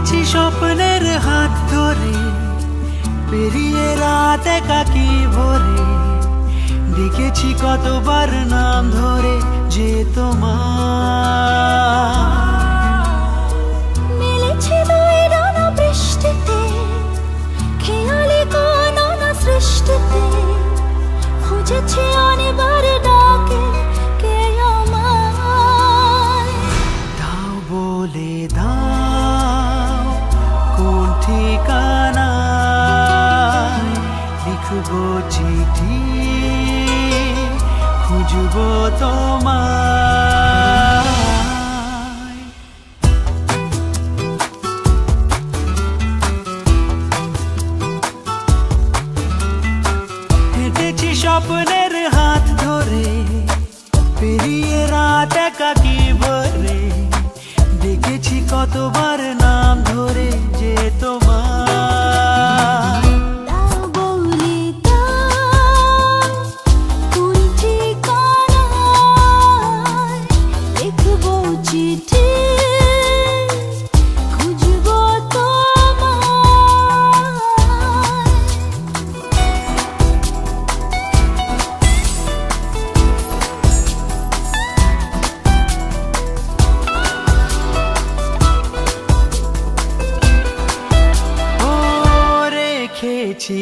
হেঁটেছি স্বপ্নের হাত ধরে, পেরিয়ে রাত একাকী ভরে, ডেকেছি কতবার নাম ধরে যে তোমার। মিলেছে দুই ডানা বৃষ্টিতে, খেয়ালি কোন না সৃষ্টিতে, খুঁজেছি অনেকবার ডাকে কে আমায়। দাও বলে দাও কোন ঠিকানায় লিখবো চিঠি, খুঁজবো তোমায়। হেঁটেছি স্বপ্নের হাত ধরে, পেরিয়ে রাত একাকী ভরে, ডেকেছি কতবার নাম ধরে যে তোমার। দাও বলে দাও কোন ঠিকানায় লিখবো চিঠি, খুঁজবো ও রেখেছি